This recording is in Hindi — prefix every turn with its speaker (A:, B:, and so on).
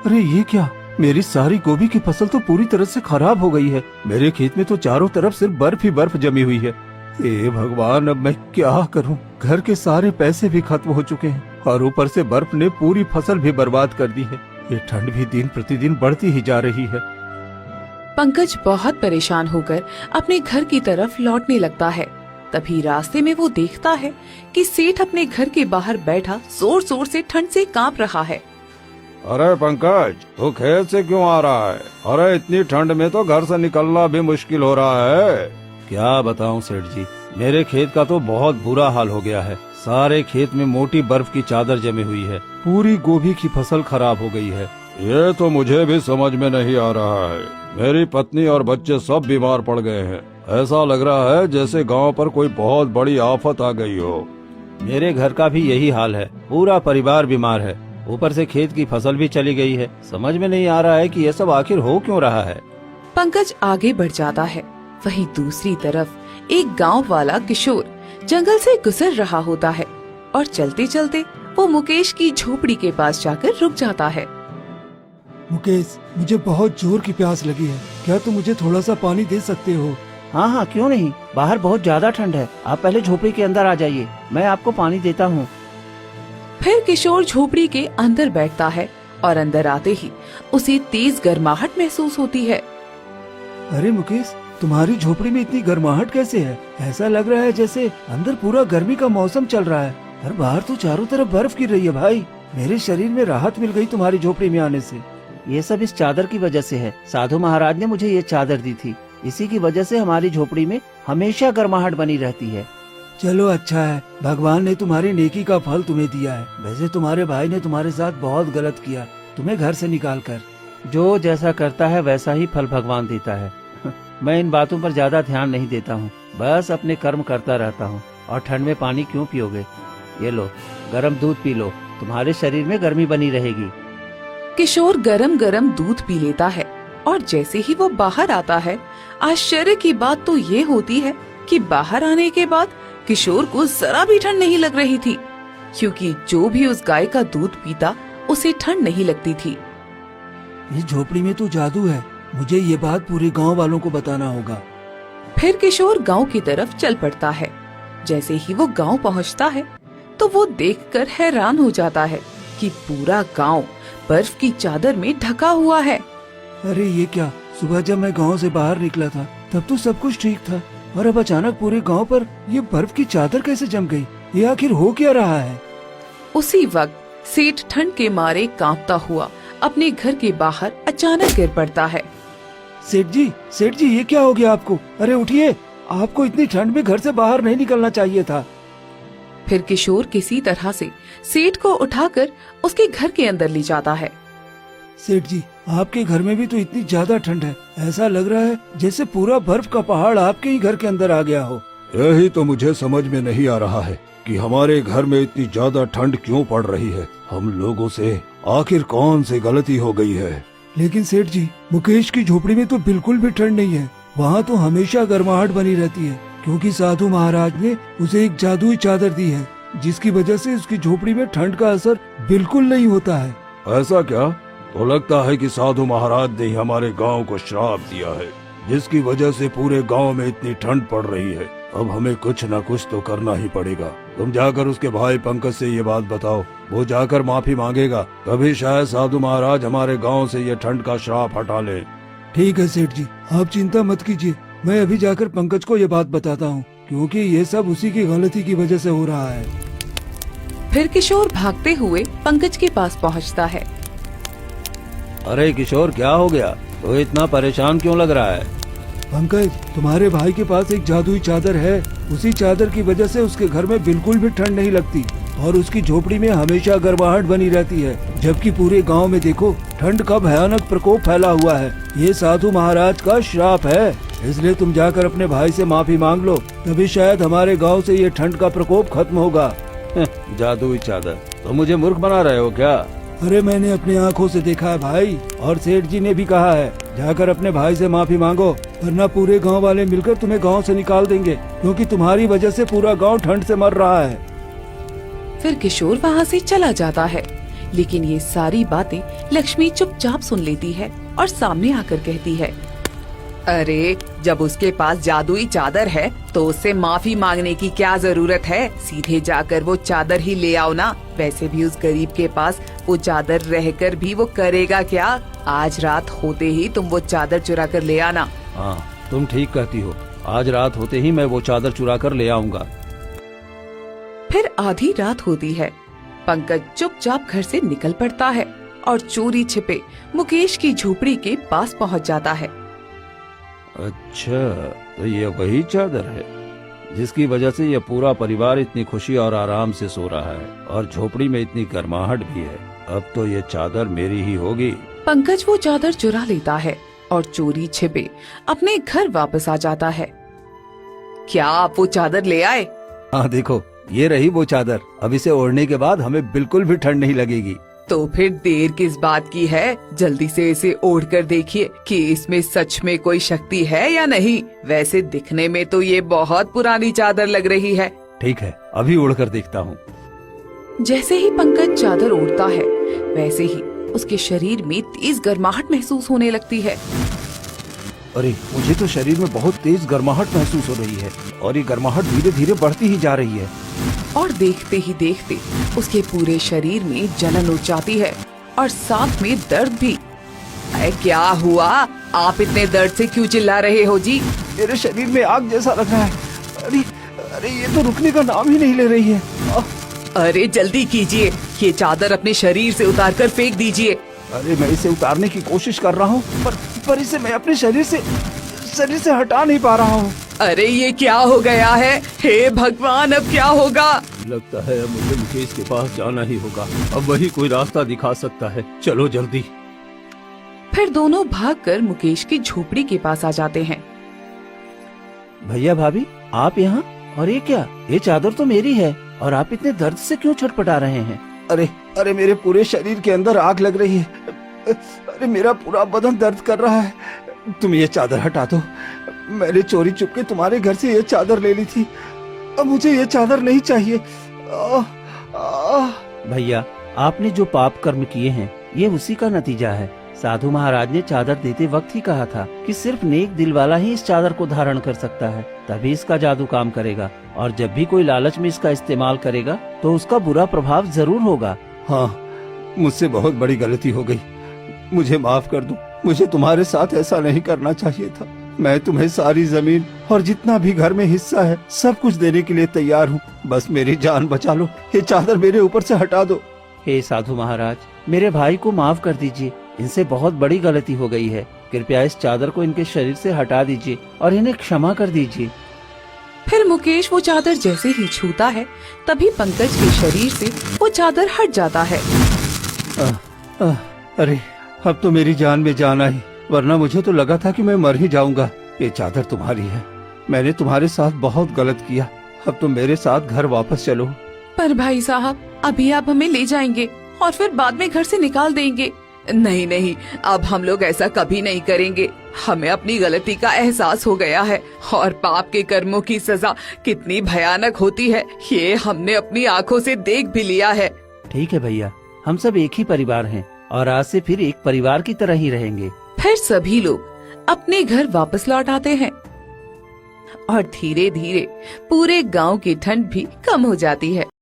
A: अरे ये क्या, मेरी सारी गोभी की फसल तो पूरी तरह से खराब हो गई है। मेरे खेत में तो चारों तरफ सिर्फ बर्फ ही बर्फ जमी हुई है। हे भगवान, अब मैं क्या करूं? घर के सारे पैसे भी खत्म हो चुके हैं और ऊपर से बर्फ ने पूरी फसल भी बर्बाद कर दी है। ये ठंड भी दिन प्रतिदिन बढ़ती ही जा रही है।
B: पंकज बहुत परेशान होकर अपने घर की तरफ लौटने लगता है। तभी रास्ते में वो देखता है कि सेठ अपने घर के बाहर बैठा जोर जोर से ठंड से कांप रहा है।
C: अरे पंकज, तू खेत से क्यों आ रहा है? अरे इतनी ठंड में तो घर से निकलना भी मुश्किल हो रहा है।
A: क्या बताऊं सेठ जी, मेरे खेत का तो बहुत बुरा हाल हो गया है। सारे खेत में मोटी बर्फ की चादर जमी हुई है। पूरी गोभी की फसल खराब हो गई है।
C: ये तो मुझे भी समझ में नहीं आ रहा है। मेरी पत्नी और बच्चे सब बीमार पड़ गए हैं। ऐसा लग रहा है जैसे गांव पर कोई बहुत बड़ी आफत आ गई हो।
A: मेरे घर का भी यही हाल है, पूरा परिवार बीमार है। ऊपर से खेत की फसल भी चली गई है। समझ में नहीं आ रहा है कि ये सब आखिर हो क्यों रहा है।
B: पंकज आगे बढ़ जाता है। वहीं दूसरी तरफ एक गांव वाला किशोर जंगल से गुजर रहा होता है और चलते चलते वो मुकेश की झोपड़ी के पास जाकर रुक जाता है।
D: मुकेश, मुझे बहुत जोर की प्यास लगी है। क्या तुम मुझे थोड़ा सा पानी दे सकते हो?
E: हाँ हाँ, क्यों नहीं। बाहर बहुत ज्यादा ठंड है। आप पहले झोपड़ी के अंदर आ जाइए, मैं आपको पानी देता हूँ।
B: फिर किशोर झोपड़ी के अंदर बैठता है और अंदर आते ही उसे तेज गर्माहट महसूस होती है।
D: अरे मुकेश, तुम्हारी झोपड़ी में इतनी गर्माहट कैसे है? ऐसा लग रहा है जैसे अंदर पूरा गर्मी का मौसम चल रहा है और बाहर तो चारों तरफ बर्फ गिर रही है। भाई, मेरे शरीर में राहत मिल गई तुम्हारी झोपड़ी में आने से।
E: ये सब इस चादर की वजह से है। साधु महाराज ने मुझे ये चादर दी थी। इसी की वजह से हमारी झोपड़ी में हमेशा गर्माहट बनी रहती है।
D: चलो अच्छा है, भगवान ने तुम्हारी नेकी का फल तुम्हें दिया है। वैसे तुम्हारे भाई ने तुम्हारे साथ बहुत गलत किया, तुम्हें घर से निकाल कर।
E: जो जैसा करता है वैसा ही फल भगवान देता है। मैं इन बातों पर ज्यादा ध्यान नहीं देता हूँ, बस अपने कर्म करता रहता हूँ। और ठंड में पानी क्यों पियोगे? ये लो, गरम दूध पी लो, तुम्हारे शरीर में गर्मी बनी रहेगी।
B: किशोर गरम गरम दूध पी लेता है और जैसे ही वो बाहर आता है, आश्चर्य की बात तो ये होती है कि बाहर आने के बाद किशोर को जरा भी ठंड नहीं लग रही थी, क्योंकि जो भी उस गाय का दूध पीता उसे ठंड नहीं लगती थी।
D: इस झोपड़ी में तो जादू है, मुझे ये बात पूरे गांव वालों को बताना होगा।
B: फिर किशोर गांव की तरफ चल पड़ता है। जैसे ही वो गांव पहुंचता है तो वो देखकर हैरान हो जाता है कि पूरा गांव बर्फ की चादर में ढका हुआ है।
D: अरे ये क्या, सुबह जब मैं गांव से बाहर निकला था तब तो सब कुछ ठीक था और अब अचानक पूरे गांव पर ये बर्फ की चादर कैसे जम गई? ये आखिर हो क्या रहा है?
B: उसी वक्त सेठ ठंड के मारे कांपता हुआ अपने घर के बाहर अचानक गिर पड़ता है।
D: सेठ जी, ये क्या हो गया आपको? अरे उठिए, आपको इतनी ठंड में घर से बाहर नहीं निकलना चाहिए था।
B: फिर किशोर किसी तरह से सेठ को उठाकर उसके घर के अंदर ले जाता है।
D: सेठ जी, आपके घर में भी तो इतनी ज्यादा ठंड है। ऐसा लग रहा है जैसे पूरा बर्फ का पहाड़ आपके ही घर के अंदर आ गया हो।
C: यही तो मुझे समझ में नहीं आ रहा है कि हमारे घर में इतनी ज्यादा ठंड क्यों पड़ रही है। हम लोगों से आखिर कौन सी गलती हो गई है?
D: लेकिन सेठ जी, मुकेश की झोपड़ी में तो बिल्कुल भी ठंड नहीं है। वहाँ तो हमेशा गर्माहट बनी रहती है, क्योंकि साधु महाराज ने उसे एक जादुई चादर दी है, जिसकी वजह से उसकी झोपड़ी में ठंड का असर बिल्कुल नहीं होता है।
C: ऐसा क्या? तो लगता है कि साधु महाराज ने ही हमारे गांव को श्राप दिया है, जिसकी वजह से पूरे गांव में इतनी ठंड पड़ रही है। अब हमें कुछ न कुछ तो करना ही पड़ेगा। तुम जाकर उसके भाई पंकज से ये बात बताओ, वो जाकर माफी मांगेगा, तभी शायद साधु महाराज हमारे गांव से ये ठंड का श्राप हटा ले।
D: ठीक है सेठ जी, आप चिंता मत कीजिए। मैं अभी जाकर पंकज को ये बात बताता हूँ, क्योंकि ये सब उसी की गलती की वजह से हो रहा है।
B: फिर किशोर भागते हुए पंकज के पास पहुँचता है।
A: अरे किशोर, क्या हो गया? तो इतना परेशान क्यों लग रहा है?
D: पंकज, तुम्हारे भाई के पास एक जादुई चादर है। उसी चादर की वजह से उसके घर में बिल्कुल भी ठंड नहीं लगती और उसकी झोपड़ी में हमेशा गर्माहट बनी रहती है, जबकि पूरे गांव में देखो ठंड का भयानक प्रकोप फैला हुआ है। ये साधु महाराज का श्राप है, इसलिए तुम जाकर अपने भाई से माफी मांग लो, तभी शायद हमारे गाँव से ये ठंड का प्रकोप खत्म होगा।
A: जादुई चादर? तो मुझे मूर्ख बना रहे हो क्या?
D: अरे मैंने अपनी आंखों से देखा है भाई, और सेठ जी ने भी कहा है, जाकर अपने भाई से माफी मांगो, वरना पूरे गांव वाले मिलकर तुम्हें गांव से निकाल देंगे, क्योंकि तुम्हारी वजह से पूरा गांव ठंड से मर रहा है।
B: फिर किशोर वहाँ से चला जाता है। लेकिन ये सारी बातें लक्ष्मी चुपचाप सुन लेती है और सामने आकर कहती है, अरे जब उसके पास जादुई चादर है तो उससे माफी मांगने की क्या जरूरत है। सीधे जाकर वो चादर ही ले आओ ना। वैसे भी उस गरीब के पास वो चादर रहकर भी वो करेगा क्या। आज रात होते ही तुम वो चादर चुरा कर ले आना।
E: हाँ, तुम ठीक कहती हो। आज रात होते ही मैं वो चादर चुरा कर ले आऊंगा।
B: फिर आधी रात होती है। पंकज चुपचाप घर से निकल पड़ता है और चोरी छिपे मुकेश की झोपड़ी के पास पहुंच जाता है।
E: अच्छा, तो ये वही चादर है जिसकी वजह से ये पूरा परिवार इतनी खुशी और आराम से सो रहा है और झोपड़ी में इतनी गर्माहट भी है। अब तो ये चादर मेरी ही होगी।
B: पंकज वो चादर चुरा लेता है और चोरी छिपे अपने घर वापस आ जाता है। क्या आप वो चादर ले आए?
A: हाँ देखो, ये रही वो चादर। अब इसे ओढ़ने के बाद हमें बिल्कुल भी ठंड नहीं लगेगी।
B: तो फिर देर किस बात की है? जल्दी से इसे ओढ़ कर देखिए कि इसमें सच में कोई शक्ति है या नहीं। वैसे दिखने में तो ये बहुत पुरानी चादर लग रही है।
A: ठीक है, अभी ओढ़ कर देखता हूँ।
B: जैसे ही पंकज चादर ओढ़ता है वैसे ही उसके शरीर में तेज गर्माहट महसूस होने लगती है।
A: अरे मुझे तो शरीर में बहुत तेज गर्माहट महसूस हो रही है और ये गर्माहट धीरे धीरे बढ़ती ही जा रही है।
B: और देखते ही देखते उसके पूरे शरीर में जलन उठ जाती है और साथ में दर्द भी। अरे क्या हुआ? आप इतने दर्द से क्यों चिल्ला रहे हो जी?
A: मेरे शरीर में आग जैसा लग रहा है। अरे अरे ये तो रुकने का नाम ही नहीं ले रही है।
B: अरे जल्दी कीजिए, ये चादर अपने शरीर से उतार कर फेंक दीजिए।
A: अरे मैं इसे उतारने की कोशिश कर रहा हूँ पर इसे मैं अपने शरीर से हटा नहीं पा रहा हूँ।
B: अरे ये क्या हो गया है? हे भगवान, अब क्या होगा?
A: लगता है अब मुझे मुकेश के पास जाना ही होगा। अब वही कोई रास्ता दिखा सकता है। चलो जल्दी।
B: फिर दोनों भागकर मुकेश की झोपड़ी के पास आ जाते हैं।
E: भैया भाभी, आप यहाँ? और ये क्या? ये चादर तो मेरी है और आप इतने दर्द से क्यों छटपटा रहे हैं?
A: अरे मेरे पूरे शरीर के अंदर आग लग रही है। अरे मेरा पूरा बदन दर्द कर रहा है। तुम ये चादर हटा दो। मैंने चोरी चुपके तुम्हारे घर से ये चादर ले ली थी। अब मुझे ये चादर नहीं चाहिए।
E: भैया, आपने जो पाप कर्म किए हैं ये उसी का नतीजा है। साधु महाराज ने चादर देते वक्त ही कहा था कि सिर्फ नेक दिल वाला ही इस चादर को धारण कर सकता है, तभी इसका जादू काम करेगा। और जब भी कोई लालच में इसका इस्तेमाल करेगा तो उसका बुरा प्रभाव जरूर होगा।
A: हाँ, मुझसे बहुत बड़ी गलती हो गई। मुझे माफ कर दो। मुझे तुम्हारे साथ ऐसा नहीं करना चाहिए था। मैं तुम्हें सारी जमीन और जितना भी घर में हिस्सा है सब कुछ देने के लिए तैयार हूँ। बस मेरी जान बचा लो। ये चादर मेरे ऊपर से हटा दो।
E: हे साधु महाराज, मेरे भाई को माफ कर दीजिए। इनसे बहुत बड़ी गलती हो गई है। कृपया इस चादर को इनके शरीर से हटा दीजिए और इन्हें क्षमा कर दीजिए।
B: फिर मुकेश वो चादर जैसे ही छूता है तभी पंकज के शरीर से वो चादर हट जाता है।
A: अरे अब तो मेरी जान में जान आई, वरना मुझे तो लगा था कि मैं मर ही जाऊंगा। ये चादर तुम्हारी है। मैंने तुम्हारे साथ बहुत गलत किया। अब तुम मेरे साथ घर वापस चलो।
B: पर भाई साहब, अभी आप हमें ले जाएंगे और फिर बाद में घर से निकाल देंगे। नहीं नहीं, अब हम लोग ऐसा कभी नहीं करेंगे। हमें अपनी गलती का एहसास हो गया है और पाप के कर्मों की सजा कितनी भयानक होती है ये हमने अपनी आंखों से देख भी लिया है।
E: ठीक है भैया, हम सब एक ही परिवार हैं और आज से फिर एक परिवार की तरह ही रहेंगे।
B: फिर सभी लोग अपने घर वापस लौट आते हैं और धीरे धीरे पूरे गांव की ठंड भी कम हो जाती है।